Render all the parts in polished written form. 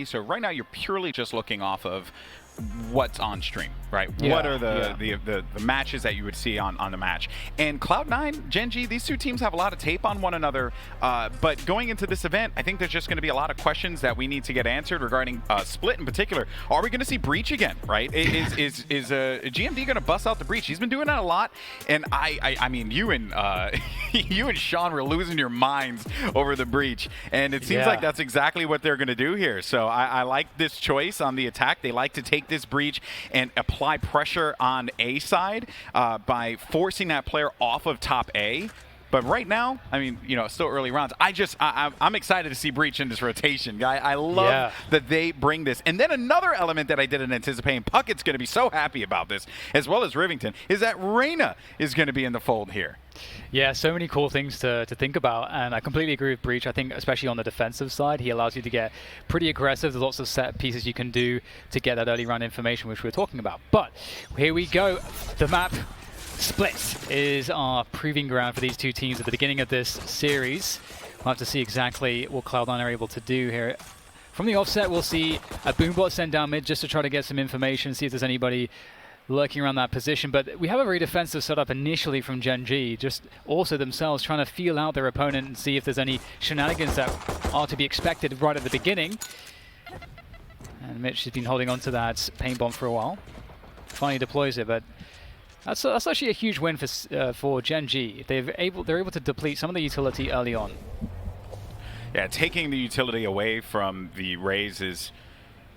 So right now you're purely just looking off of what's on stream, right? Yeah, What are the matches that you would see on the match? And Cloud9, Gen.G, these two teams have a lot of tape on one another, but going into this event, I think there's just going to be a lot of questions that we need to get answered regarding Split in particular. Are we going to see Breach again, right? Is GMD going to bust out the Breach? He's been doing that a lot, and I mean, you and you and Sean were losing your minds over the Breach, and it seems like that's exactly what they're going to do here. So I like this choice on the attack. They like to take this Breach and apply pressure on A side by forcing that player off of top A. But right now, I mean, you know, still early rounds. I'm excited to see Breach in this rotation, guy. I love that they bring this. And then another element that I didn't anticipate, and Puckett's going to be so happy about this, as well as Rivington, is that Reyna is going to be in the fold here. Yeah, so many cool things to think about, and I completely agree with Breach. I think especially on the defensive side, he allows you to get pretty aggressive. There's lots of set pieces you can do to get that early round information, which we're talking about. But here we go. The map Split is our proving ground for these two teams at the beginning of this series. We'll have to see exactly what Cloud9 are able to do here. From the offset, we'll see a Boombot sent down mid just to try to get some information, see if there's anybody lurking around that position. But we have a very defensive setup initially from Gen.G, just also themselves trying to feel out their opponent and see if there's any shenanigans that are to be expected right at the beginning. And Mitch has been holding on to that paint bomb for a while. Finally deploys it, but that's actually a huge win for Gen.G. They're able to deplete some of the utility early on. Yeah, taking the utility away from the Rays is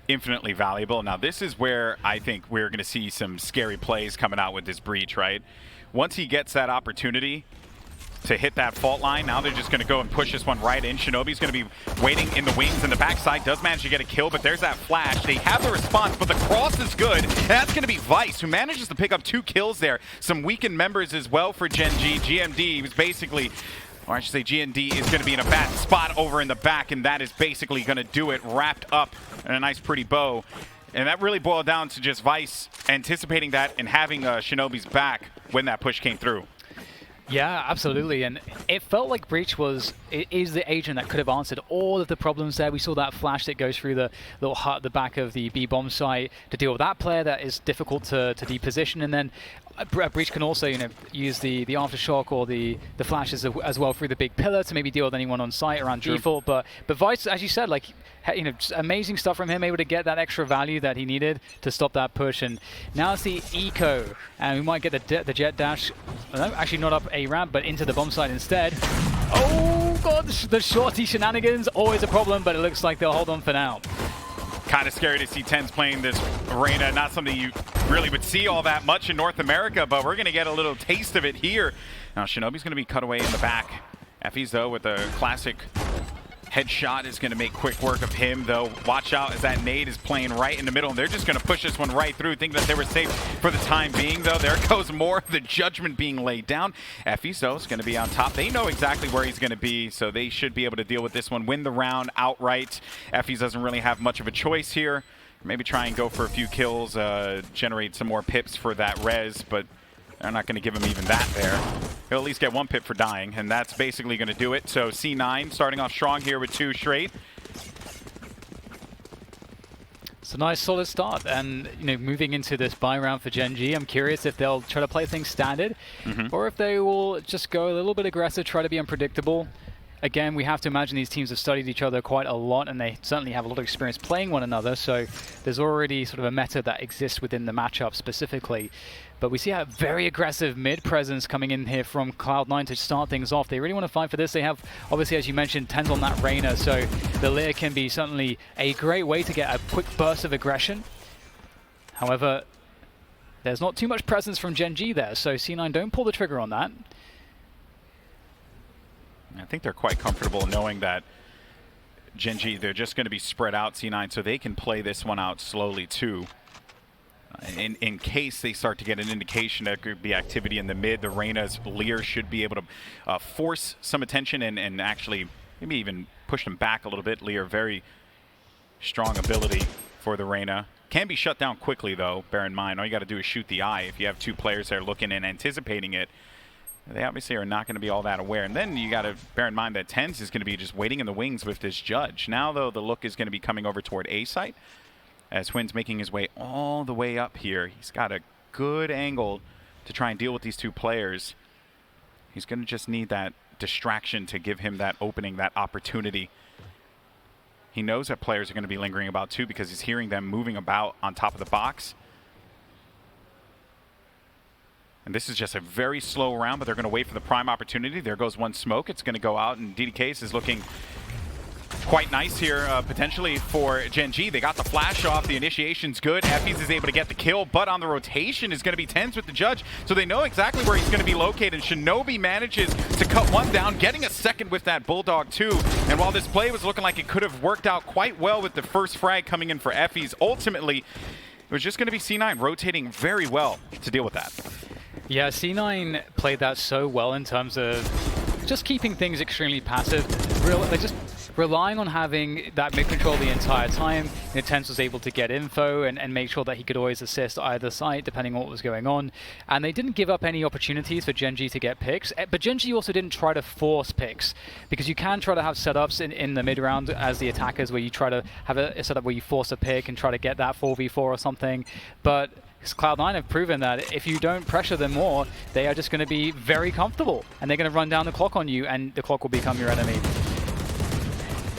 infinitely valuable. Now, this is where I think we're going to see some scary plays coming out with this Breach, right? Once he gets that opportunity to hit that fault line, now they're just going to go and push this one right in. Shinobi's going to be waiting in the wings in the backside, does manage to get a kill, but there's that flash. They have the response, but the cross is good, and that's going to be Vice, who manages to pick up 2 kills there. Some weakened members as well for Gen.G. GMD was basically, or I should say GND is going to be in a bad spot over in the back, and that is basically going to do it, wrapped up in a nice pretty bow. And that really boiled down to just Vice anticipating that and having Shinobi's back when that push came through. Yeah, absolutely, and it felt like Breach is the agent that could have answered all of the problems there. We saw that flash that goes through the little hut at the back of the B-bomb site to deal with that player that is difficult to deposition, and then Breach can also, you know, use the aftershock or the flashes as well through the big pillar to maybe deal with anyone on site around default. But Vice, as you said, like, you know, just amazing stuff from him, able to get that extra value that he needed to stop that push. And now it's the eco, and we might get the jet dash. Actually, not up a ramp, but into the bomb site instead. Oh god, the shorty shenanigans, always a problem, but it looks like they'll hold on for now. Kind of scary to see TenZ playing this arena. Not something you really would see all that much in North America, but we're going to get a little taste of it here. Now, Shinobi's going to be cut away in the back. Effie's, though, with a classic headshot is going to make quick work of him, though. Watch out as that nade is playing right in the middle, and they're just going to push this one right through, thinking that they were safe for the time being, though. There goes more of the judgment being laid down. Effie's, though, is going to be on top. They know exactly where he's going to be, so they should be able to deal with this one, win the round outright. Effie's doesn't really have much of a choice here. Maybe try and go for a few kills, generate some more pips for that res, but they're not going to give him even that there. He'll at least get 1 pip for dying, and that's basically going to do it. So C9 starting off strong here with 2 straight. It's a nice solid start, and you know, moving into this buy round for Gen.G, I'm curious if they'll try to play things standard, or if they will just go a little bit aggressive, try to be unpredictable. Again, we have to imagine these teams have studied each other quite a lot, and they certainly have a lot of experience playing one another, so there's already sort of a meta that exists within the matchup specifically. But we see a very aggressive mid presence coming in here from Cloud9 to start things off. They really want to fight for this. They have, obviously, as you mentioned, TenZ on that Reyna, so the Leer can be certainly a great way to get a quick burst of aggression. However, there's not too much presence from Gen.G there, so C9 don't pull the trigger on that. I think they're quite comfortable knowing that Gen.G, they're just going to be spread out, C9, so they can play this one out slowly too. In case they start to get an indication that there could be activity in the mid, the Reyna's Leer should be able to force some attention and actually maybe even push them back a little bit. Leer, very strong ability for the Reyna. Can be shut down quickly though, bear in mind. All you got to do is shoot the eye if you have 2 players there looking and anticipating it. They obviously are not going to be all that aware. And then you got to bear in mind that TenZ is going to be just waiting in the wings with this judge. Now, though, the look is going to be coming over toward A site as Hwin's making his way all the way up here. He's got a good angle to try and deal with these two players. He's going to just need that distraction to give him that opening, that opportunity. He knows that players are going to be lingering about too because he's hearing them moving about on top of the box. And this is just a very slow round, but they're going to wait for the prime opportunity. There goes one smoke. It's going to go out, and DDKs is looking quite nice here, potentially for Gen.G. They got the flash off. The initiation's good. Effys is able to get the kill, but on the rotation is going to be TenZ with the judge, so they know exactly where he's going to be located. And Shinobi manages to cut one down, getting a second with that Bulldog too. And while this play was looking like it could have worked out quite well with the first frag coming in for Effys, ultimately, it was just going to be C9 rotating very well to deal with that. Yeah, C9 played that so well in terms of just keeping things extremely passive. They're just relying on having that mid-control the entire time. TenZ was able to get info and make sure that he could always assist either side depending on what was going on. And they didn't give up any opportunities for Gen.G to get picks. But Gen.G also didn't try to force picks, because you can try to have setups in the mid-round as the attackers where you try to have a setup where you force a pick and try to get that 4v4 or something. But Cloud9 have proven that if you don't pressure them more, they are just going to be very comfortable, and they're going to run down the clock on you, and the clock will become your enemy.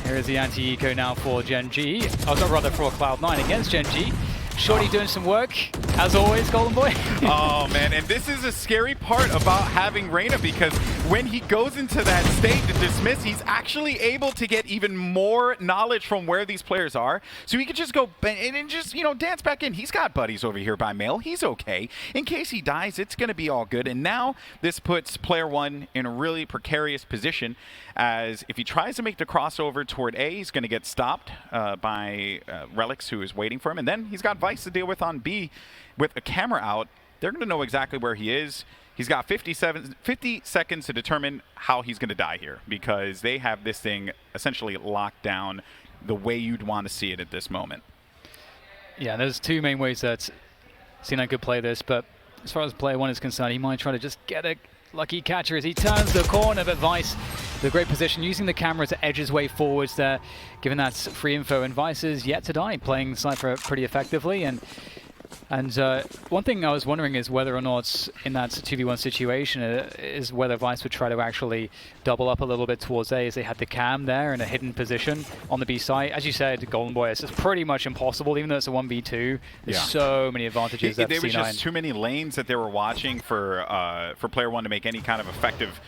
Here is the anti-eco now for Gen.G. Oh, rather for Cloud9 against Gen.G. Shorty doing some work, as always, Golden Boy. Oh, man, and this is a scary part about having Reyna, because when he goes into that state to dismiss, he's actually able to get even more knowledge from where these players are. So he could just go and just, you know, dance back in. He's got buddies over here by mail. He's okay. In case he dies, it's going to be all good. And now this puts player one in a really precarious position, as if he tries to make the crossover toward A, he's going to get stopped by Relics, who is waiting for him. And then he's got Vice to deal with on B with a camera out. They're going to know exactly where he is. He's got 50 seconds to determine how he's going to die here, because they have this thing essentially locked down the way you'd want to see it at this moment. Yeah, there's two main ways that C9 could play this, but as far as player one is concerned, he might try to just get a lucky catcher as he turns the corner, but Vice, the great position, using the camera to edge his way forwards there, given that free info, and Vice is yet to die, playing Cypher pretty effectively. And one thing I was wondering is whether or not in that 2v1 situation is whether Vice would try to actually double up a little bit towards A, as they had the cam there in a hidden position on the B side. As you said, Golden Boy, it's pretty much impossible, even though it's a 1v2. There's so many advantages there for C9. There was just too many lanes that they were watching for player one to make any kind of effective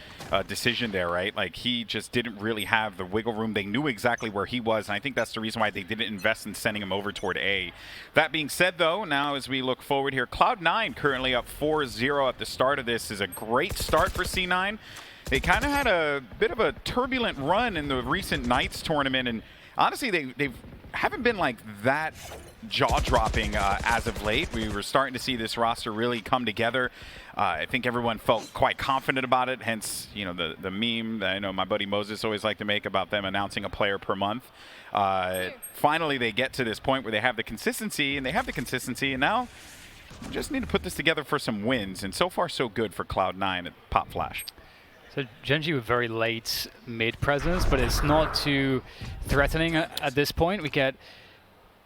decision there, right? Like, he just didn't really have the wiggle room. They knew exactly where he was, and I think that's the reason why they didn't invest in sending him over toward A. That being said, though, now as we look forward here, Cloud9 currently up 4-0 at the start of this is a great start for C9. They kind of had a bit of a turbulent run in the recent Knights tournament, and honestly, they haven't been like that jaw-dropping as of late. We were starting to see this roster really come together. I think everyone felt quite confident about it, hence, you know, the meme that I know my buddy Moses always liked to make about them announcing a player per month. Finally, they get to this point where they have the consistency, and now we just need to put this together for some wins, and so far so good for Cloud9 at Pop Flash. So Gen.G with very late mid presence, but it's not too threatening at this point. We get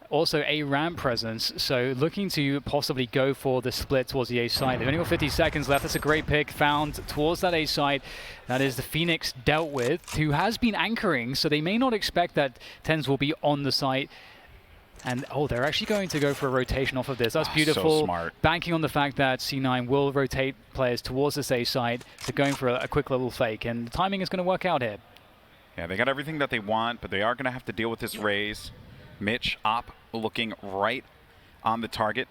also a ramp presence, so looking to possibly go for the split towards the A side. They've only got 50 seconds left. That's a great pick found towards that A side. That is the Phoenix dealt with, who has been anchoring, so they may not expect that TenZ will be on the site. And oh, they're actually going to go for a rotation off of this. That's beautiful. So smart. Banking on the fact that C9 will rotate players towards this A side. They're going for a quick little fake, and the timing is going to work out here. Yeah, they got everything that they want, but they are going to have to deal with this raise. Mitch, Op looking right on the target.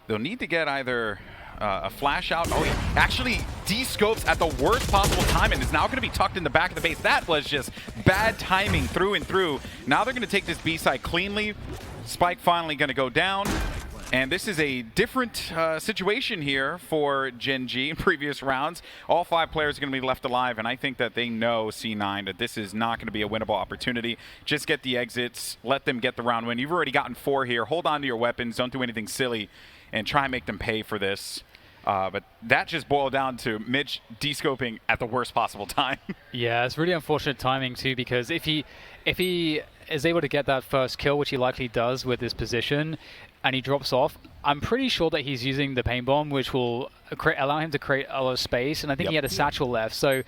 They'll need to get either a flash out. Oh, he actually de-scopes at the worst possible time and is now going to be tucked in the back of the base. That was just bad timing through and through. Now they're going to take this B side cleanly. Spike finally going to go down. And this is a different situation here for Gen.G in previous rounds. All 5 players are going to be left alive, and I think that they know, C9, that this is not going to be a winnable opportunity. Just get the exits, let them get the round win. You've already gotten 4 here. Hold on to your weapons. Don't do anything silly, and try and make them pay for this. But that just boiled down to Mitch descoping at the worst possible time. Yeah, it's really unfortunate timing too, because if he is able to get that first kill, which he likely does with this position, and he drops off, I'm pretty sure that he's using the paint bomb, which will allow him to create a lot of space, and I think he had a satchel left, so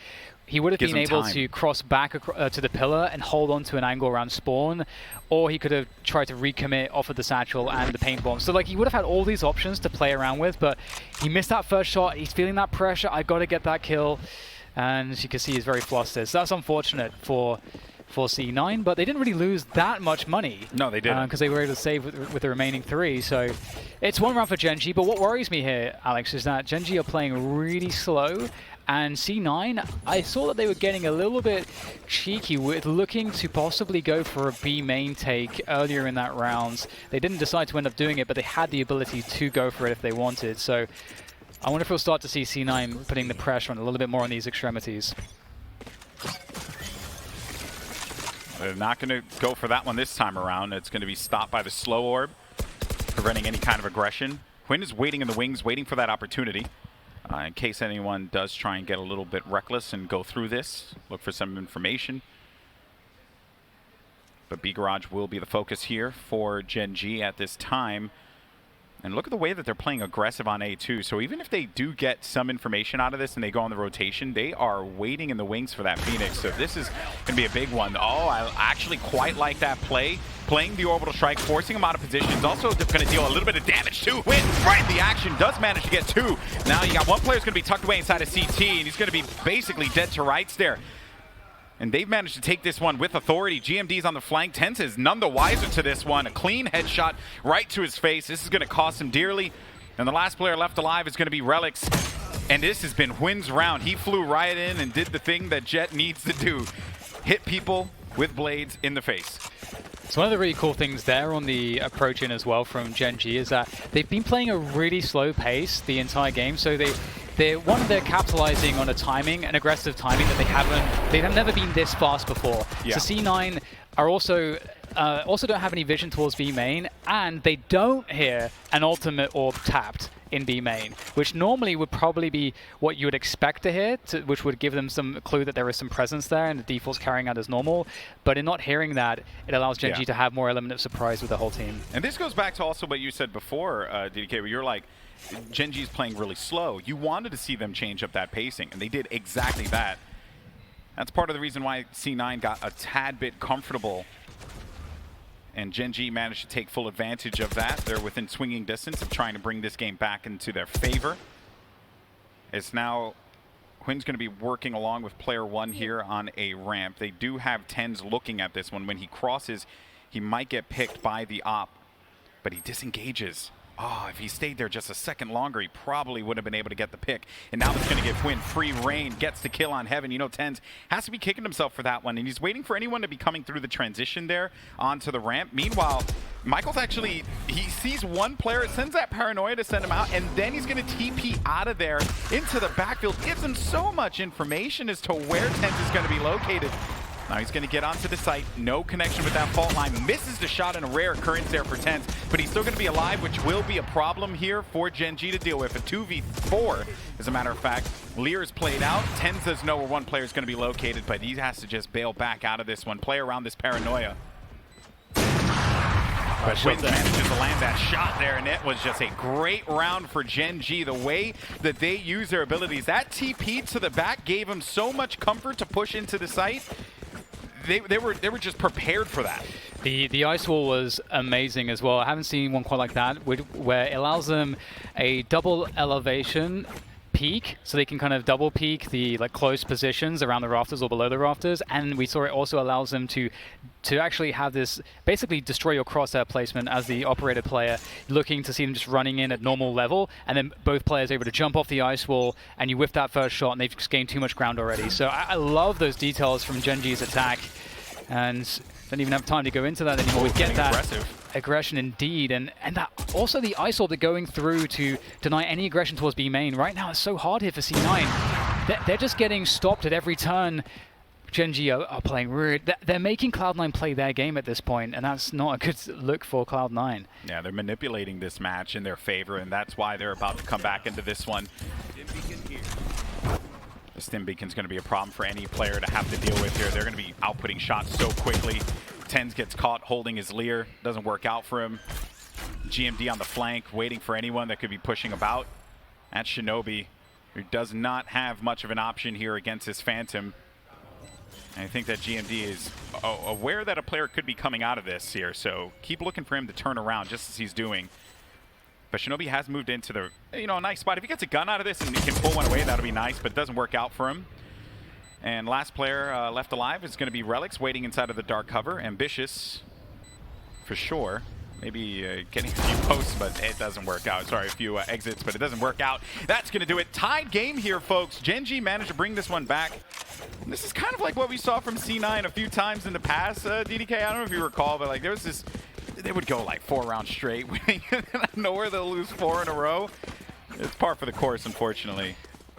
he would have been able to cross back to the pillar and hold on to an angle around spawn, or he could have tried to recommit off of the satchel and the paint bomb. So like he would have had all these options to play around with, but he missed that first shot. He's feeling that pressure. I got to get that kill, and as you can see, he's very flustered. So that's unfortunate for C9, but they didn't really lose that much money. No, they didn't. Because they were able to save with the remaining 3. So it's one round for Gen.G, but what worries me here, Alex, is that Gen.G are playing really slow, and C9, I saw that they were getting a little bit cheeky with looking to possibly go for a B main take earlier in that round. They didn't decide to end up doing it, but they had the ability to go for it if they wanted. So I wonder if we'll start to see C9 putting the pressure on a little bit more on these extremities. They're not going to go for that one this time around. It's going to be stopped by the slow orb, preventing any kind of aggression. Quinn is waiting in the wings, waiting for that opportunity. In case anyone does try and get a little bit reckless and go through this, look for some information. But B Garage will be the focus here for Gen.G at this time. And look at the way that they're playing aggressive on A2. So even if they do get some information out of this and they go on the rotation, they are waiting in the wings for that Phoenix. So this is going to be a big one. Oh, I actually quite like that play. Playing the orbital strike, forcing him out of positions. Also going to deal a little bit of damage too. Win right in the action. Does manage to get 2. Now you got one player's going to be tucked away inside of CT, and he's going to be basically dead to rights there. And they've managed to take this one with authority. GMD's on the flank. Tense is none the wiser to this one. A clean headshot right to his face. This is going to cost him dearly. And the last player left alive is going to be Relics. And this has been Huynn's round. He flew right in and did the thing that Jet needs to do. Hit people with blades in the face. So one of the really cool things there on the approach in as well from Gen.G is that they've been playing a really slow pace the entire game. So they're capitalizing on an aggressive timing that they've never been this fast before. Yeah. So C9 are also don't have any vision towards B main, and they don't hear an ultimate orb tapped in B main, which normally would probably be what you would expect to hear, which would give them some clue that there is some presence there and the default's carrying out as normal. But in not hearing that, it allows Gen.G to have more element of surprise with the whole team. And this goes back to also what you said before, DDK, where you're like, Gen.G's playing really slow. You wanted to see them change up that pacing, and they did exactly that. That's part of the reason why C9 got a tad bit comfortable, and Gen.G managed to take full advantage of that. They're within swinging distance of trying to bring this game back into their favor. It's now Huynn's going to be working along with player 1 here on a ramp. They do have Tens looking at this one. When he crosses, he might get picked by the op, but he disengages. Oh, if he stayed there just a second longer, he probably would have been able to get the pick. And now that's going to give Huynh free reign, gets the kill on Heaven. You know, Tens has to be kicking himself for that one, and he's waiting for anyone to be coming through the transition there onto the ramp. Meanwhile, Michael's actually, he sees one player, sends that paranoia to send him out, and then he's going to TP out of there into the backfield. Gives him so much information as to where Tens is going to be located. Now he's going to get onto the site. No connection with that fault line. Misses the shot in a rare occurrence there for Tens, but he's still going to be alive, which will be a problem here for Gen.G to deal with. A 2v4, as a matter of fact. Lear is played out. Tens does know where one player is going to be located, but he has to just bail back out of this one. Play around this paranoia. But Huynh manages to land that shot there, and it was just a great round for Gen.G. The way that they use their abilities. That TP to the back gave them so much comfort to push into the site. They were just prepared for that. The ice wall was amazing as well. I haven't seen one quite like that, where it allows them a double elevation peek, so they can kind of double peek the close positions around the rafters or below the rafters, and we saw it also allows them to actually have this basically destroy your crosshair placement as the operator player, looking to see them just running in at normal level, and then both players are able to jump off the ice wall, and you whiff that first shot, and they've just gained too much ground already. So I love those details from Gen.G's attack, and don't even have time to go into that anymore. We get that aggression indeed, and that also the ice orb going through to deny any aggression towards B main. Right now it's so hard here for C9. They're just getting stopped at every turn, Gen.G are playing really... They're making Cloud9 play their game at this point, and that's not a good look for Cloud9. Yeah, they're manipulating this match in their favor, and that's why they're about to come back into this one. The Stim Beacon's going to be a problem for any player to have to deal with here. They're going to be outputting shots so quickly. Tens gets caught holding his Leer. Doesn't work out for him. GMD on the flank, waiting for anyone that could be pushing about. That's Shinobi, who does not have much of an option here against his Phantom. And I think that GMD is aware that a player could be coming out of this here, so keep looking for him to turn around just as he's doing. But Shinobi has moved into the, a nice spot. If he gets a gun out of this and he can pull one away, that'll be nice, but it doesn't work out for him. And last player left alive is going to be Relics, waiting inside of the dark cover. Ambitious, for sure. Maybe getting a few posts, but it doesn't work out. Sorry, a few exits, but it doesn't work out. That's going to do it. Tied game here, folks. Gen.G managed to bring this one back. And this is kind of like what we saw from C9 a few times in the past, DDK. I don't know if you recall, but like there was this, they would go like 4 rounds straight, winning, and out of nowhere they'll lose 4 in a row. It's par for the course, unfortunately.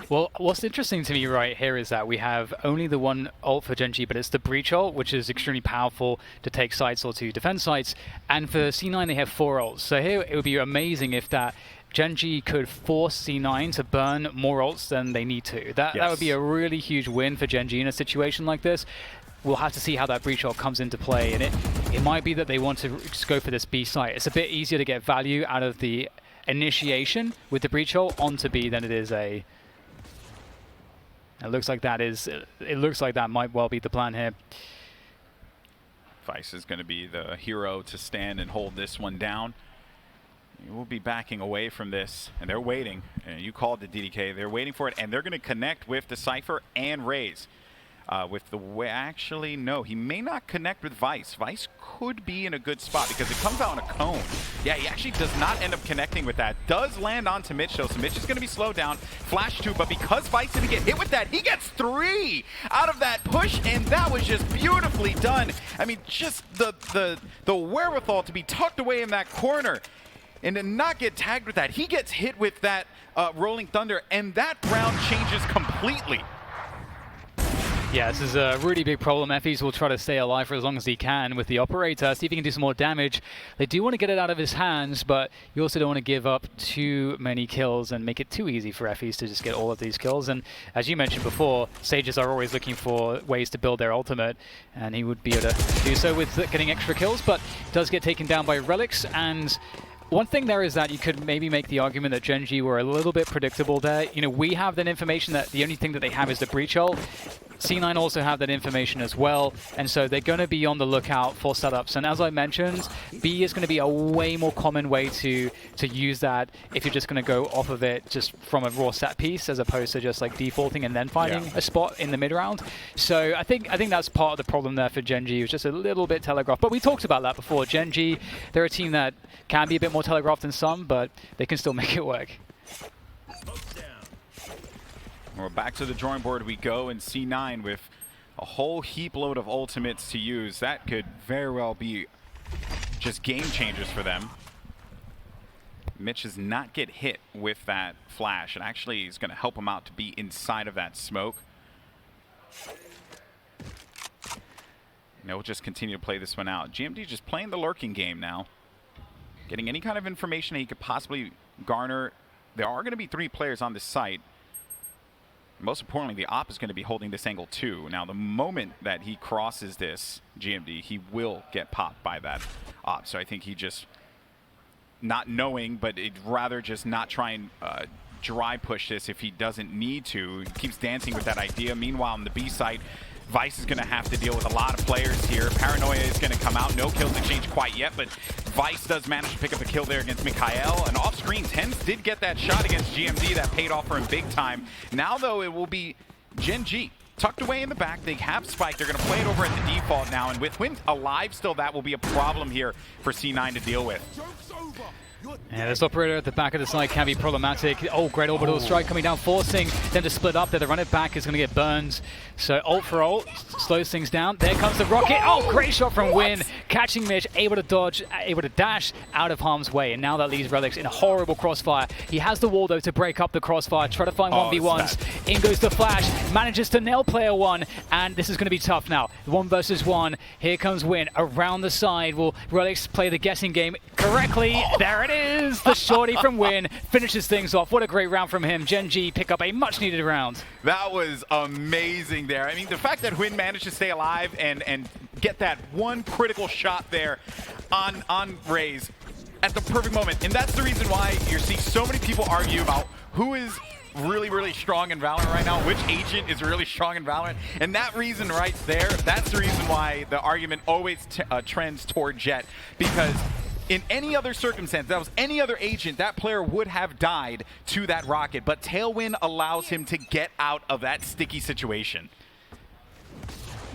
Well, what's interesting to me right here is that we have only the one ult for Gen.G, but it's the Breach ult, which is extremely powerful to take sites or to defend sites. And for C9, they have 4 ults. So here, it would be amazing if that Gen.G could force C9 to burn more ults than they need to. That would be a really huge win for Gen.G in a situation like this. We'll have to see how that Breach ult comes into play. And it might be that they want to go for this B site. It's a bit easier to get value out of the initiation with the Breach ult onto B than it is a... It looks like that might well be the plan here. Vice is going to be the hero to stand and hold this one down. We'll be backing away from this, and they're waiting. And you called the DDK. They're waiting for it, and they're going to connect with the Cypher and Raze. With the way, actually, no, he may not connect with Vice. Vice could be in a good spot because it comes out on a cone. Yeah, he actually does not end up connecting with that. Does land onto Mitch, though, so Mitch is going to be slowed down. Flash 2, but because Vice didn't get hit with that, he gets 3 out of that push, and that was just beautifully done. I mean, just the wherewithal to be tucked away in that corner and to not get tagged with that. He gets hit with that Rolling Thunder, and that round changes completely. Yeah, this is a really big problem. Effys will try to stay alive for as long as he can with the Operator, see if he can do some more damage. They do want to get it out of his hands, but you also don't want to give up too many kills and make it too easy for Effys to just get all of these kills. And as you mentioned before, Sages are always looking for ways to build their ultimate, and he would be able to do so with getting extra kills, but does get taken down by Relics. And one thing there is that you could maybe make the argument that Gen.G were a little bit predictable there. We have that information that the only thing that they have is the Breach ult. C9 also have that information as well, and so they're going to be on the lookout for setups. And as I mentioned, B is going to be a way more common way to use that if you're just going to go off of it just from a raw set piece as opposed to just like defaulting and then finding a spot in the mid round. So I think that's part of the problem there for Gen.G. It was just a little bit telegraphed. But we talked about that before. Gen.G, they're a team that can be a bit more telegraphed than some, but they can still make it work. Well, back to the drawing board we go, and C9 with a whole heap load of ultimates to use. That could very well be just game changers for them. Mitch does not get hit with that flash, and actually he's going to help him out to be inside of that smoke. And we'll just continue to play this one out. GMD just playing the lurking game now. Getting any kind of information that he could possibly garner. There are going to be 3 players on this site. Most importantly, the op is going to be holding this angle too. Now, the moment that he crosses this GMD, he will get popped by that op. So I think he just, not knowing, but he'd rather just not try and dry push this if he doesn't need to. He keeps dancing with that idea. Meanwhile, on the B site, Vice is going to have to deal with a lot of players here. Paranoia is going to come out. No kills exchanged quite yet, but Vice does manage to pick up a kill there against Mikhail. And off-screen, Tens did get that shot against GMD. That paid off for him big time. Now, though, it will be Gen.G tucked away in the back. They have Spike. They're going to play it over at the default now. And with Wind alive still, that will be a problem here for C9 to deal with. Yeah, this Operator at the back of the side can be problematic. Oh, great orbital strike coming down, forcing them to split up there. The run it back is going to get burned. So ult for ult slows things down. There comes the rocket. Oh, great shot from Win. catching Mitch, able to dodge, able to dash out of harm's way, and now that leaves Relics in a horrible crossfire. He has the wall though to break up the crossfire, try to find 1v1s. In goes the flash, manages to nail player one, and this is going to be tough now. 1 versus 1. Here comes Win around the side. Will Relics play the guessing game correctly? There it is! The shorty from Win finishes things off. What a great round from him. Gen.G pick up a much needed round. That was amazing there. I mean, the fact that Win managed to stay alive and get that one critical shot there on Raze at the perfect moment. And that's the reason why you're seeing so many people argue about who is really strong in Valorant right now, which agent is really strong in Valorant. And that reason right there, that's the reason why the argument always trends toward Jet. Because in any other circumstance, that was any other agent, that player would have died to that rocket. But Tailwind allows him to get out of that sticky situation.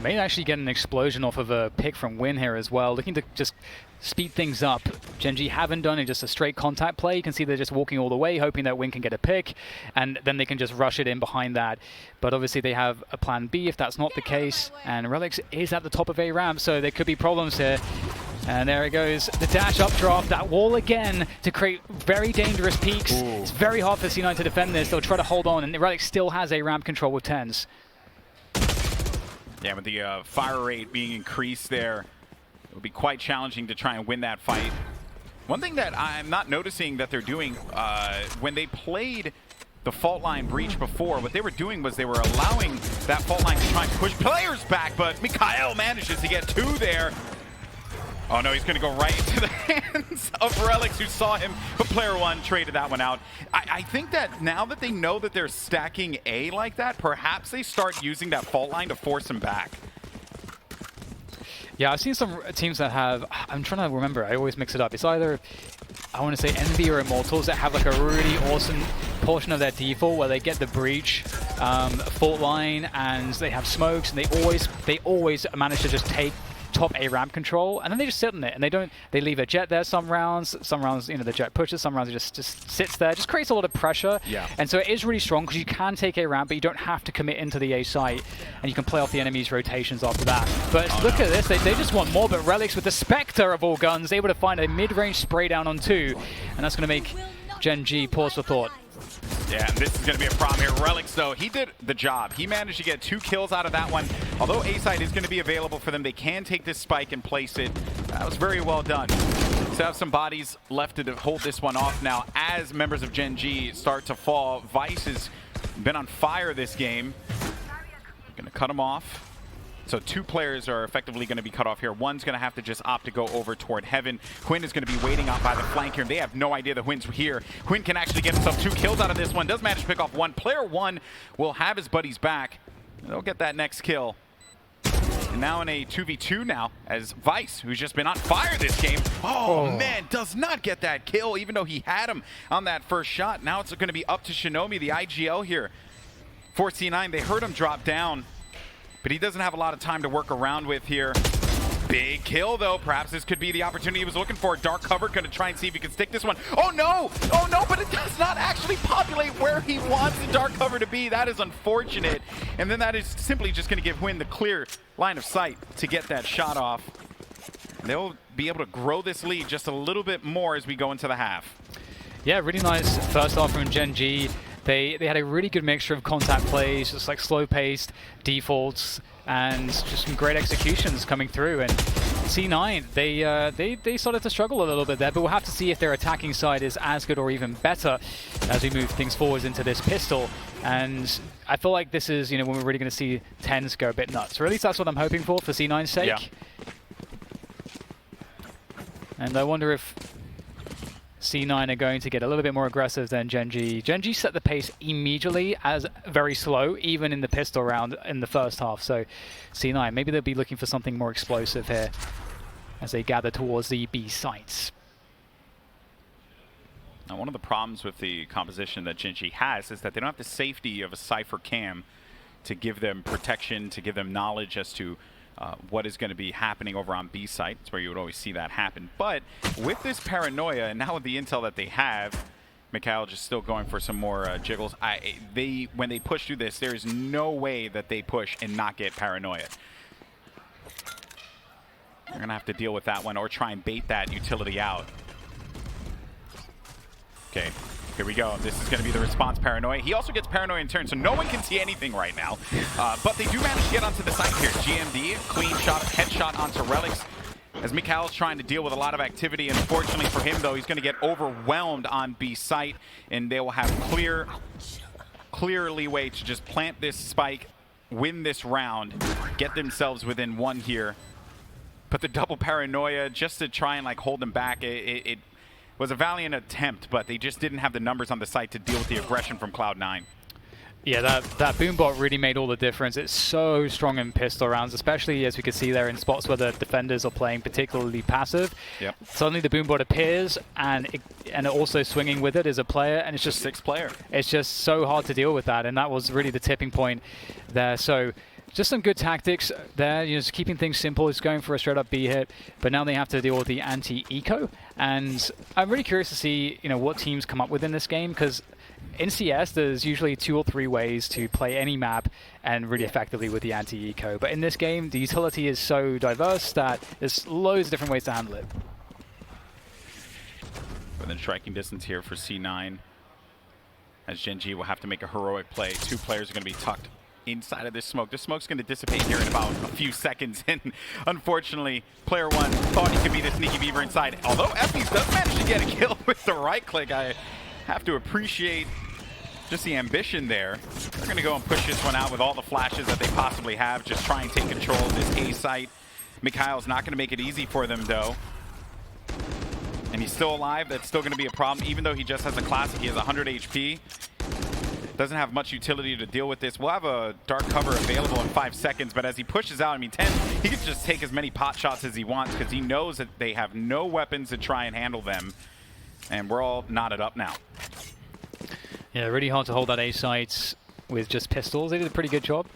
May actually get an explosion off of a pick from Win here as well, looking to just speed things up. Gen.G haven't done it, just a straight contact play. You can see they're just walking all the way, hoping that Win can get a pick, and then they can just rush it in behind that. But obviously they have a plan B if that's not the case, and Relics is at the top of a ramp, so there could be problems here. And there it goes, the dash up drop, that wall again to create very dangerous peaks. Ooh. It's very hard for C9 to defend this. They'll try to hold on, and Relics still has a ramp control with 10s. Yeah, with the fire rate being increased there, it will be quite challenging to try and win that fight. One thing that I'm not noticing that they're doing, when they played the fault line breach before, what they were doing was they were allowing that fault line to try and push players back, but Mikhail manages to get 2 there. Oh no, he's going to go right into the hands of Relics, who saw him, but player one traded that one out. I think that now that they know that they're stacking A like that, perhaps they start using that fault line to force him back. Yeah, I've seen some teams that have, I'm trying to remember, I always mix it up. It's either, I want to say Envy or Immortals, that have like a really awesome portion of their default where they get the breach, fault line, and they have smokes, and they always manage to just take top A ramp control, and then they just sit on it, and they leave a Jet there some rounds, you know, the Jet pushes, some rounds it just sits there, just creates a lot of pressure. Yeah. And so it is really strong because you can take a ramp, but you don't have to commit into the A site, and you can play off the enemy's rotations after that. But look at this, they just want more, but Relics with the Spectre of all guns, able to find a mid-range spray down on 2, and that's going to make Gen.G pause for thought. Yeah, and this is going to be a problem here. Relics, though, he did the job. He managed to get 2 kills out of that one. Although A-side is going to be available for them, they can take this spike and place it. That was very well done. So have some bodies left to hold this one off now as members of Gen.G start to fall. Vice has been on fire this game. Going to cut him off. So 2 players are effectively going to be cut off here. One's going to have to just opt to go over toward Heaven. Quinn is going to be waiting out by the flank here. They have no idea that Quinn's here. Quinn can actually get himself 2 kills out of this one. Does manage to pick off 1. Player 1 will have his buddies back. They'll get that next kill. And now in a 2v2 now, as Vice, who's just been on fire this game, oh man, does not get that kill, even though he had him on that first shot. Now it's going to be up to Shinomi, the IGL here. For C9, they heard him drop down, but he doesn't have a lot of time to work around with here. Big kill, though. Perhaps this could be the opportunity he was looking for. Dark cover, going to try and see if he can stick this one. Oh, no! Oh, no, but it does not actually populate where he wants the dark cover to be. That is unfortunate. And then that is simply just going to give Win the clear line of sight to get that shot off. They'll be able to grow this lead just a little bit more as we go into the half. Yeah, really nice first off from Gen.G. They had a really good mixture of contact plays, just like slow-paced defaults, and just some great executions coming through. And C9, they started to struggle a little bit there, but we'll have to see if their attacking side is as good or even better as we move things forwards into this pistol. And I feel like this is, you know, when we're really going to see 10s go a bit nuts. Or at least that's what I'm hoping for C9's sake. Yeah. And I wonder if C9 are going to get a little bit more aggressive than Gen.G. Gen.G set the pace immediately as very slow, even in the pistol round in the first half. So C9, maybe they'll be looking for something more explosive here as they gather towards the B sites. Now, one of the problems with the composition that Gen.G has is that they don't have the safety of a Cypher cam to give them protection, to give them knowledge as to what is going to be happening over on B site. It's where you would always see that happen. But with this paranoia, and now with the intel that they have, Mikhail just still going for some more jiggles. When they push through this, there is no way that they push and not get paranoia. They're going to have to deal with that one or try and bait that utility out. Okay, here we go. This is going to be the response paranoia. He also gets paranoia in turn, so no one can see anything right now. But they do manage to get onto the site here. GMD, clean shot, headshot onto Relics. As Mikhail's trying to deal with a lot of activity. Unfortunately for him, though, he's going to get overwhelmed on B site, and they will have clear leeway to just plant this spike, win this round, get themselves within one here. But the double paranoia just to try and like hold them back, it was a valiant attempt, but they just didn't have the numbers on the site to deal with the aggression from Cloud9. Yeah, that boombot really made all the difference. It's so strong in pistol rounds, especially as we can see there in spots where the defenders are playing particularly passive. Yep. Suddenly the boombot appears, and also swinging with it is a player, and it's just 6 player. It's just so hard to deal with that, and that was really the tipping point there. So just some good tactics there, just keeping things simple. It's going for a straight up B hit, but now they have to deal with the anti-eco, and I'm really curious to see what teams come up with in this game, because in CS, there's usually 2 or 3 ways to play any map and really effectively with the anti-eco. But in this game, the utility is so diverse that there's loads of different ways to handle it. Within striking distance here for C9, as Gen.G will have to make a heroic play. 2 players are going to be tucked inside of this smoke. This smoke's going to dissipate here in about a few seconds, and unfortunately, player 1 thought he could be the sneaky beaver inside. Although Effys does manage to get a kill with the right click, I have to appreciate just the ambition there. They're going to go and push this one out with all the flashes that they possibly have, just try and take control of this A site. Mikhail's not going to make it easy for them, though. And he's still alive. That's still going to be a problem, even though he just has a classic. He has 100 HP. Doesn't have much utility to deal with this. We'll have a dark cover available in 5 seconds, but as he pushes out, I mean, 10, he can just take as many pot shots as he wants because he knows that they have no weapons to try and handle them. And we're all knotted up now. Yeah, really hard to hold that A site with just pistols. They did a pretty good job.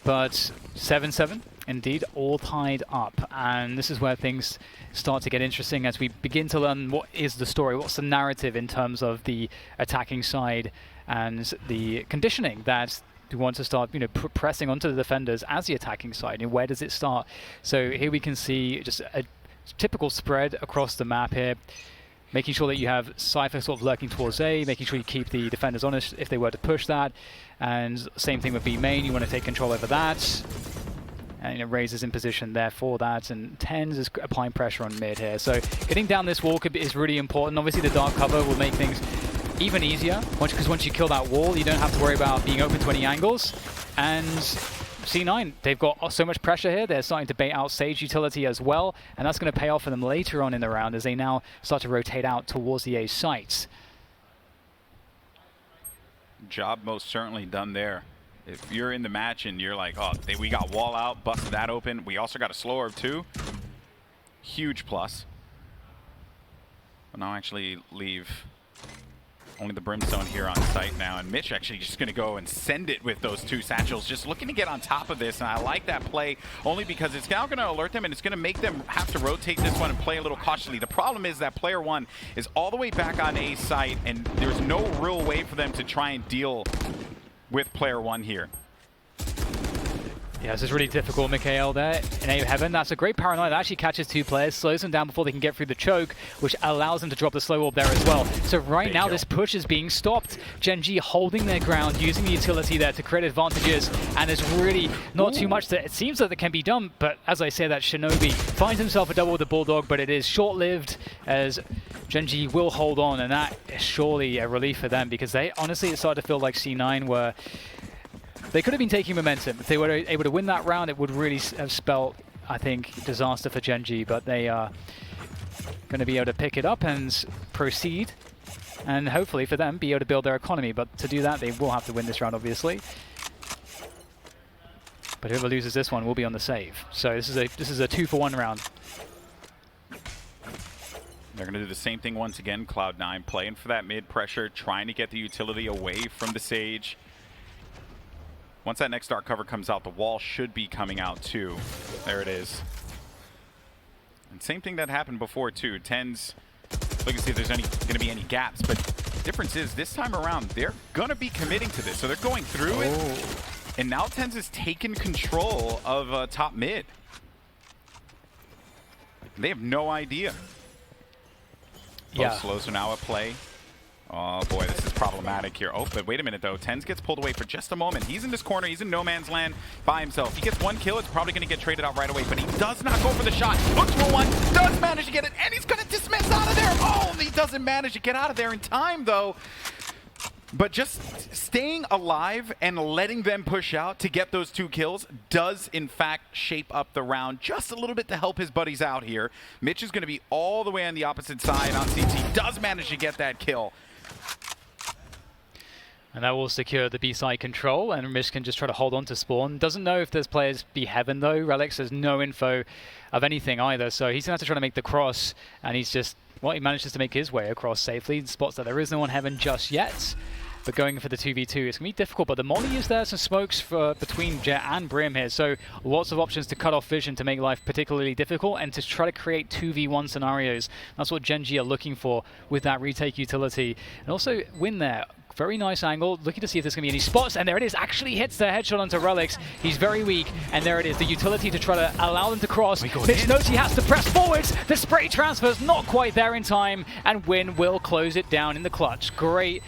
But 7-7, indeed, all tied up. And this is where things start to get interesting as we begin to learn what is the story, what's the narrative in terms of the attacking side and the conditioning that we want to start pressing onto the defenders as the attacking side. And where does it start? So here we can see just a typical spread across the map here. Making sure that you have Cypher sort of lurking towards A, making sure you keep the defenders honest if they were to push that. And same thing with B main, you want to take control over that. And Razor's in position there for that, and Tens is applying pressure on mid here. So getting down this wall is really important. Obviously the dark cover will make things even easier, because once you kill that wall, you don't have to worry about being open to any angles. And C9, they've got so much pressure here. They're starting to bait out Sage utility as well, and that's going to pay off for them later on in the round as they now start to rotate out towards the A sites. Job most certainly done there. If you're in the match and you're like, oh, we got wall out, busted that open. We also got a slower too. Huge plus. But now actually leave only the Brimstone here on site now, and Mitch actually just going to go and send it with those 2 satchels, just looking to get on top of this, and I like that play only because it's now going to alert them and it's going to make them have to rotate this one and play a little cautiously. The problem is that player 1 is all the way back on A site, and there's no real way for them to try and deal with player 1 here. Yeah, this is really difficult, Mikhail there in A Heaven. That's a great paranoia that actually catches 2 players, slows them down before they can get through the choke, which allows them to drop the slow orb there as well. So right now this push is being stopped. Gen.G holding their ground, using the utility there to create advantages, and there's really not too much that it seems that can be done, but as I say, that Shinobi finds himself a double with the Bulldog, but it is short-lived as Gen.G will hold on, and that is surely a relief for them, because they honestly, it started to feel like C9 were... They could have been taking momentum. If they were able to win that round, it would really have spelled, I think, disaster for Gen.G, but they are going to be able to pick it up and proceed, and hopefully for them, be able to build their economy. But to do that, they will have to win this round, obviously. But whoever loses this one will be on the save. So this is a 2-for-1 round. They're going to do the same thing once again. Cloud9 playing for that mid pressure, trying to get the utility away from the Sage. Once that next dark cover comes out, the wall should be coming out too. There it is. And same thing that happened before too. Tens, look and see if there's going to be any gaps. But the difference is this time around, they're going to be committing to this. So they're going through it. And now Tens has taken control of top mid. They have no idea. Both slows are now at play. Oh boy, this is problematic here. Oh, but wait a minute though. TenZ gets pulled away for just a moment. He's in this corner. He's in no man's land by himself. He gets one kill. It's probably going to get traded out right away, but he does not go for the shot. Looks for one. Does manage to get it, and he's going to dismiss out of there. Oh, he doesn't manage to get out of there in time though. But just staying alive and letting them push out to get those 2 kills does, in fact, shape up the round just a little bit to help his buddies out here. Mitch is going to be all the way on the opposite side on CT. Does manage to get that kill. And that will secure the B-side control, and Mitch can just try to hold on to spawn. Doesn't know if there's players be heaven, though. Relix has no info of anything either, so he's going to have to try to make the cross, and he's just, well, he manages to make his way across safely. Spots that there is no one heaven just yet. But going for the 2v2, it's going to be difficult. But the molly is there, some smokes for between Jet and Brim here. So lots of options to cut off vision to make life particularly difficult and to try to create 2v1 scenarios. That's what Gen.G are looking for with that retake utility. And also win there. Very nice angle, looking to see if there's going to be any spots, and there it is, actually hits the headshot onto Relix. He's very weak, and there it is, the utility to try to allow them to cross. Mitch knows he has to press forwards, the spray transfer's not quite there in time, and Win will close it down in the clutch. Great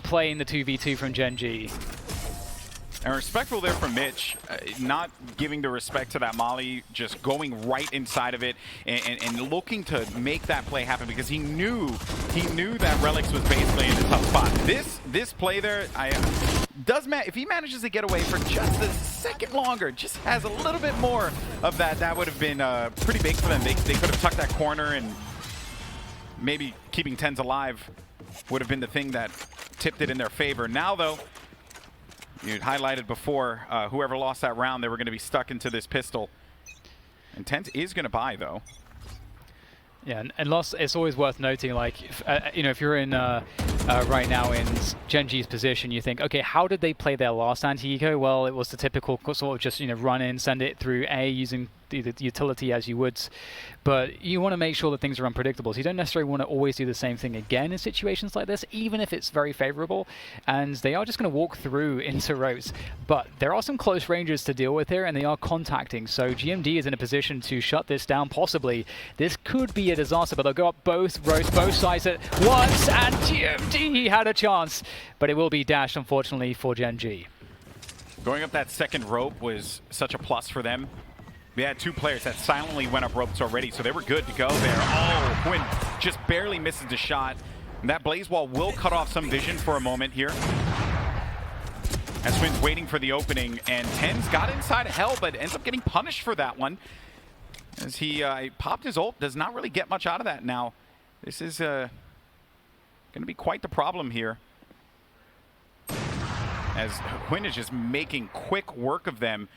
play in the 2v2 from Gen.G. And respectful there from Mitch, not giving the respect to that molly, just going right inside of it and looking to make that play happen because he knew that Relix was basically in a tough spot. This play there, if he manages to get away for just a second longer, just has a little bit more of that would have been pretty big for them. They could have tucked that corner, and maybe keeping TenZ alive would have been the thing that tipped it in their favor. Now though, you highlighted before, whoever lost that round, they were going to be stuck into this pistol. And TenZ is going to buy, though. Yeah, and loss, it's always worth noting, like, if you're in right now in Gen.G's position, you think, okay, how did they play their last anti-eco? Well, it was the typical sort of just, run in, send it through A using the utility as you would. But you want to make sure that things are unpredictable. So you don't necessarily want to always do the same thing again in situations like this, even if it's very favorable. And they are just going to walk through into rows. But there are some close ranges to deal with here, and they are contacting. So GMD is in a position to shut this down, possibly. This could be a disaster, but they'll go up both rows, both sides at once, and GMD had a chance. But it will be dashed, unfortunately, for Gen.G. Going up that second rope was such a plus for them. We had 2 players that silently went up ropes already, so they were good to go there. Oh, Quinn just barely misses the shot. And that blaze wall will cut off some vision for a moment here. As Quinn's waiting for the opening, and TenZ got inside of hell, but ends up getting punished for that one. As he popped his ult, does not really get much out of that now. This is going to be quite the problem here. As Quinn is just making quick work of them.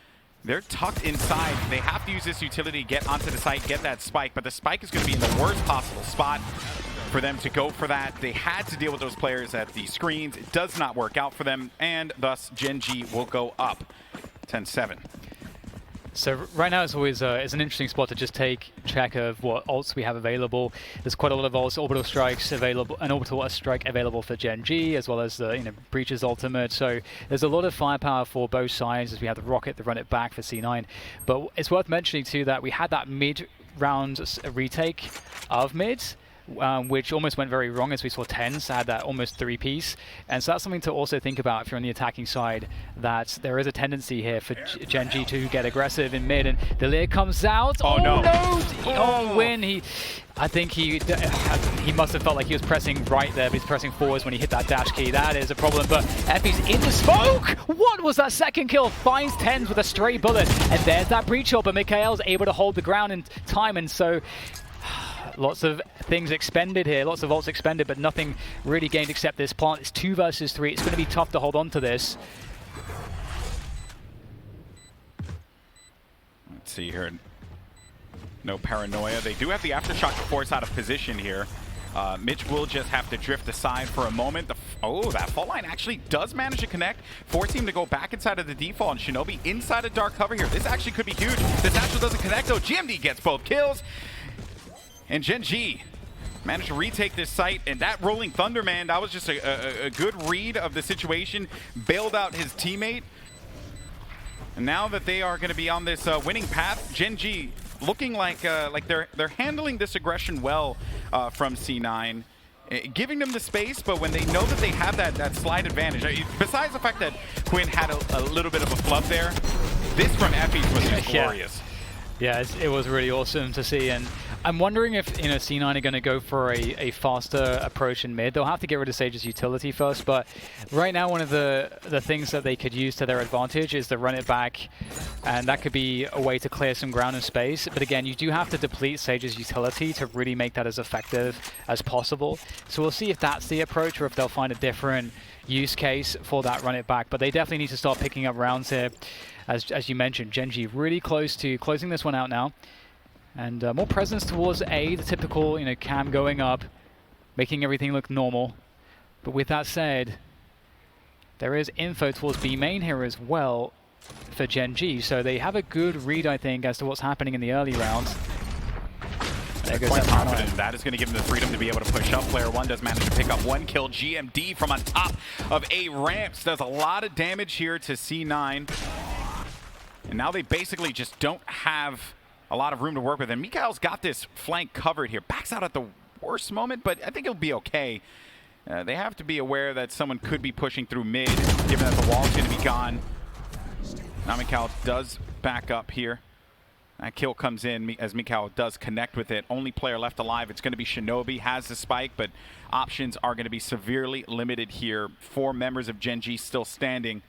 They're tucked inside. They have to use this utility to get onto the site, get that spike, but the spike is going to be in the worst possible spot for them to go for that. They had to deal with those players at the screens. It does not work out for them, and thus Gen.G will go up 10-7. So right now it's always it's an interesting spot to just take check of what ults we have available. There's quite a lot of ults, orbital strikes available, an orbital strike available for Gen.G, as well as the Breach's ultimate. So there's a lot of firepower for both sides as we have the rocket to run it back for C9. But it's worth mentioning too that we had that mid-round retake of mid. Which almost went very wrong as we saw TenZ had that almost 3-piece. And so that's something to also think about if you're on the attacking side, that there is a tendency here for Gen.G to get aggressive in mid, and the Lear comes out. Oh no! Oh, Win! I think he must have felt like he was pressing right there, but he's pressing forwards when he hit that dash key. That is a problem, but Effie's in the smoke! What was that second kill? Finds TenZ with a stray bullet, and there's that breach ult, but Mikhail's able to hold the ground in time, and so lots of things expended here, lots of ults expended, but nothing really gained except this plant. It's 2 versus 3. It's going to be tough to hold on to this. Let's see here. No paranoia. They do have the aftershock to force out of position here. Mitch will just have to drift aside for a moment. That fault line actually does manage to connect, force him to go back inside of the default, and Shinobi inside of dark cover here. This actually could be huge. This actually doesn't connect though. GMD gets both kills. And Gen.G managed to retake this site, and that Rolling Thunder, man, that was just a good read of the situation, bailed out his teammate. And now that they are going to be on this winning path, Gen.G looking like they're handling this aggression well from C9. Giving them the space, but when they know that they have that slight advantage, besides the fact that Quinn had a little bit of a flub there, this from Effie's was just glorious. Yeah, it was really awesome to see, and I'm wondering if C9 are going to go for a faster approach in mid. They'll have to get rid of Sage's utility first, but right now one of the things that they could use to their advantage is to run it back, and that could be a way to clear some ground and space. But again, you do have to deplete Sage's utility to really make that as effective as possible. So we'll see if that's the approach or if they'll find a different use case for that run it back. But they definitely need to start picking up rounds here. As you mentioned, Gen.G really close to closing this one out now. And more presence towards A, the typical, cam going up, making everything look normal. But with that said, there is info towards B main here as well for Gen.G. So they have a good read, I think, as to what's happening in the early rounds. They're quite confident that is going to give them the freedom to be able to push up. Player 1 does manage to pick up 1 kill. GMD from on top of A ramps does a lot of damage here to C9. And now they basically just don't have a lot of room to work with. And Mikhail's got this flank covered here. Backs out at the worst moment, but I think it'll be okay. They have to be aware that someone could be pushing through mid, given that the wall's going to be gone. Now Mikhail does back up here. That kill comes in as Mikhail does connect with it. Only player left alive, it's going to be Shinobi, has the spike, but options are going to be severely limited here. 4 members of Gen.G still standing.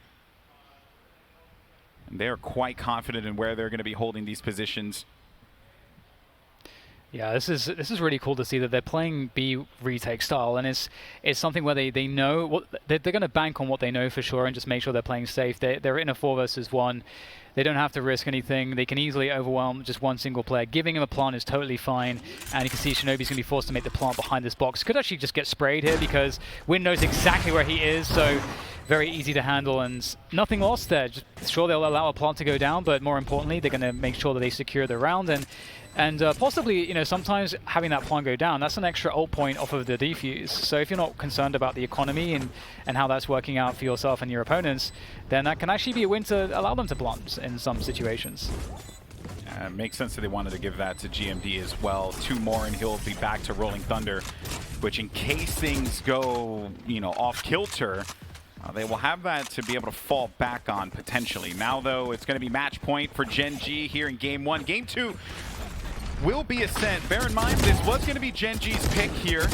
They're quite confident in where they're going to be holding these positions. Yeah, this is really cool to see that they're playing B retake style, and it's something where they know what they're going to bank on what they know for sure, and just make sure they're playing safe. They're in a 4 versus 1. They don't have to risk anything. They can easily overwhelm just one single player. Giving him a plant is totally fine, and you can see Shinobi's going to be forced to make the plant behind this box. Could actually just get sprayed here because Win knows exactly where he is, so very easy to handle, and nothing lost there. Just sure, they'll allow a plant to go down, but more importantly, they're going to make sure that they secure the round, and possibly, sometimes having that plant go down, that's an extra ult point off of the defuse. So if you're not concerned about the economy and how that's working out for yourself and your opponents, then that can actually be a win to allow them to plant in some situations. It makes sense that they wanted to give that to GMD as well. 2 more and he'll be back to Rolling Thunder, which in case things go, off kilter, they will have that to be able to fall back on potentially. Now, though, it's going to be match point for Gen.G here in Game 1. Game 2 will be Ascent. Bear in mind, this was going to be Gen.G's pick here,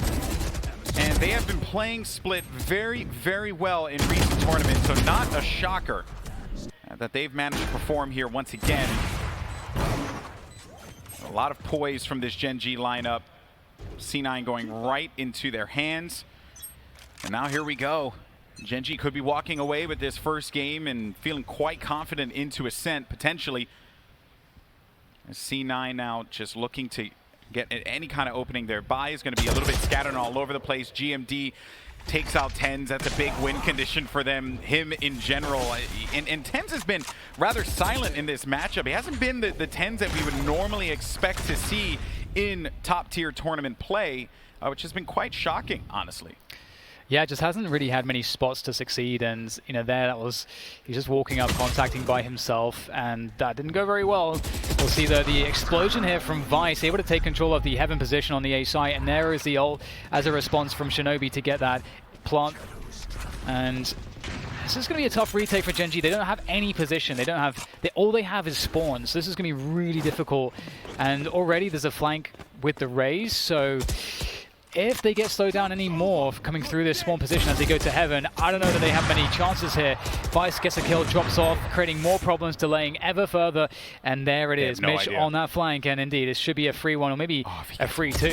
and they have been playing split very, very well in recent tournaments, so not a shocker that they've managed to perform here once again. A lot of poise from this Gen.G lineup. C9 going right into their hands, and now here we go. Gen.G could be walking away with this first game and feeling quite confident into Ascent, potentially. C9 now just looking to get any kind of opening. Their buy is going to be a little bit scattered all over the place. GMD takes out TenZ. That's a big win condition for them, him in general. And TenZ has been rather silent in this matchup. He hasn't been the TenZ that we would normally expect to see in top-tier tournament play, which has been quite shocking, honestly. Yeah, just hasn't really had many spots to succeed, and he's just walking up, contacting by himself, and that didn't go very well. We'll see the explosion here from Vice, able to take control of the Heaven position on the A site, and there is the ult as a response from Shinobi to get that plant. And this is going to be a tough retake for Gen.G. They don't have any position. All they have is spawns. So this is going to be really difficult, and already there's a flank with the Raze, so if they get slowed down any more coming through this spawn position as they go to Heaven, I don't know that they have many chances here. Vice gets a kill, drops off, creating more problems, delaying ever further, and there it is. Mitch on that flank, and indeed, it should be a free 1 or maybe a free 2.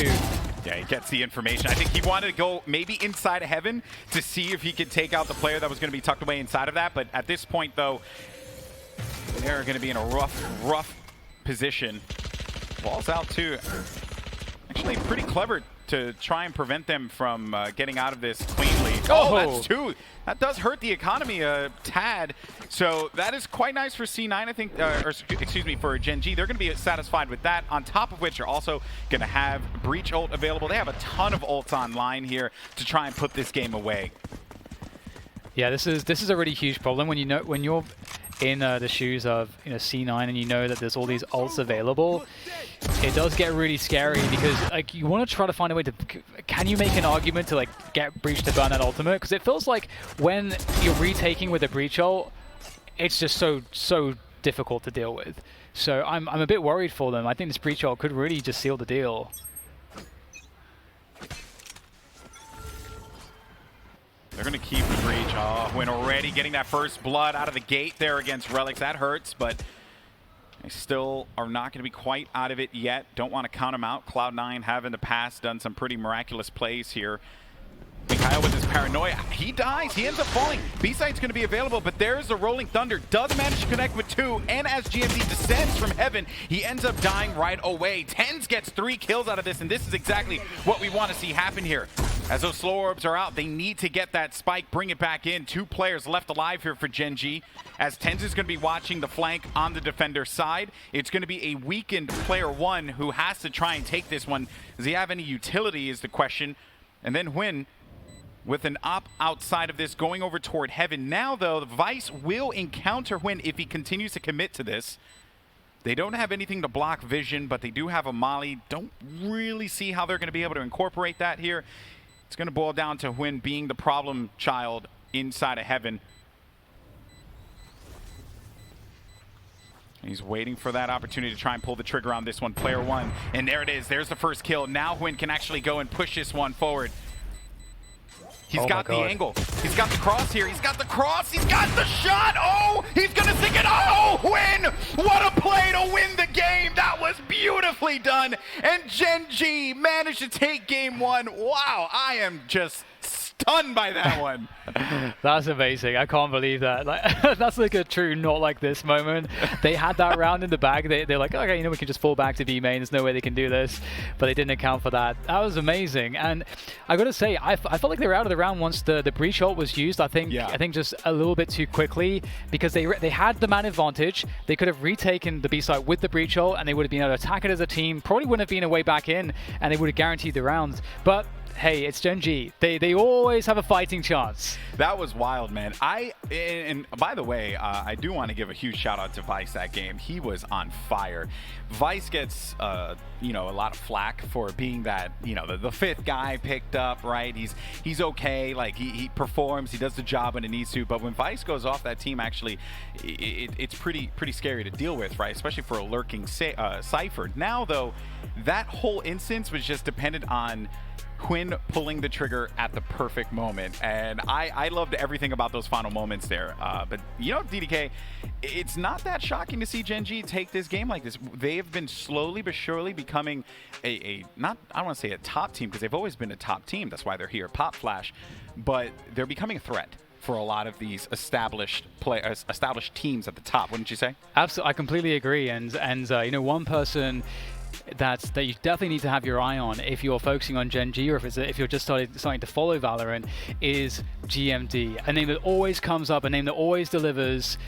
Yeah, he gets the information. I think he wanted to go maybe inside of Heaven to see if he could take out the player that was going to be tucked away inside of that, but at this point, though, they're going to be in a rough position. Ball's out, too. Actually, pretty clever to try and prevent them from getting out of this cleanly. Oh, that's 2. That does hurt the economy a tad. So that is quite nice for C9, I think, or excuse me, for Gen.G. They're going to be satisfied with that, on top of which you're also going to have Breach ult available. They have a ton of ults online here to try and put this game away. Yeah, this is a really huge problem when you're in the shoes of C9, and you know that there's all these ults available, it does get really scary because like you want to try to find a way to, can you make an argument to like get Breach to burn that ultimate? Because it feels like when you're retaking with a Breach ult, it's just so difficult to deal with. So I'm a bit worried for them. I think this Breach ult could really just seal the deal. They're going to keep the Breach. Oh, Hwin already getting that first blood out of the gate there against Relics. That hurts, but they still are not going to be quite out of it yet. Don't want to count them out. Cloud9 have in the past done some pretty miraculous plays here. Mikhail with his paranoia. He dies. He ends up falling. B-Side's going to be available, but there's the Rolling Thunder. Does manage to connect with 2, and as Gen.G descends from heaven, he ends up dying right away. TenZ gets 3 kills out of this, and this is exactly what we want to see happen here. As those slow orbs are out, they need to get that spike, bring it back in. 2 players left alive here for Gen.G. As TenZ is going to be watching the flank on the defender side. It's going to be a weakened player 1 who has to try and take this one. Does he have any utility is the question. And then Hwin with an op outside of this going over toward heaven. Now, though, the Vice will encounter Hwin if he continues to commit to this. They don't have anything to block vision, but they do have a molly. Don't really see how they're going to be able to incorporate that here. It's going to boil down to Hwin being the problem child inside of heaven. He's waiting for that opportunity to try and pull the trigger on this one. Player 1, and there it is. There's the first kill. Now Hwin can actually go and push this one forward. He's got the angle. He's got the cross here. He's got the cross. He's got the shot. Oh, he's going to sink it. Oh, Hwin! What a play to win the game. That was beautifully done. And Gen.G managed to take game 1. Wow, I am just stunned by that one. That's amazing. I can't believe that. Like, that's like a true not like this moment. They had that round in the bag. They're like, okay, we can just fall back to B main. There's no way they can do this. But they didn't account for that. That was amazing. And I got to say, I felt like they were out of the round once the Breach ult was used. I think just a little bit too quickly because they had the man advantage. They could have retaken the B site with the Breach ult and they would have been able to attack it as a team. Probably wouldn't have been a way back in and they would have guaranteed the round. But hey, it's Gen.G. They always have a fighting chance. That was wild, man. And by the way, I do want to give a huge shout out to Vice that game. He was on fire. Vice gets a lot of flack for being that the 5th guy picked up, right? He's okay. Like he performs. He does the job when it needs to. But when Vice goes off, that team actually it's pretty scary to deal with, right? Especially for a lurking Cypher. Now though, that whole instance was just dependent on Hwin pulling the trigger at the perfect moment, and I loved everything about those final moments there. But DDK, it's not that shocking to see Gen.G take this game like this. They have been slowly but surely becoming I don't want to say a top team because they've always been a top team. That's why they're here, Pop Flash, but they're becoming a threat for a lot of these established teams at the top, wouldn't you say? Absolutely, I completely agree. And one person that you definitely need to have your eye on if you're focusing on Gen.G or if you're just starting to follow Valorant is GMD. A name that always comes up, a name that always delivers.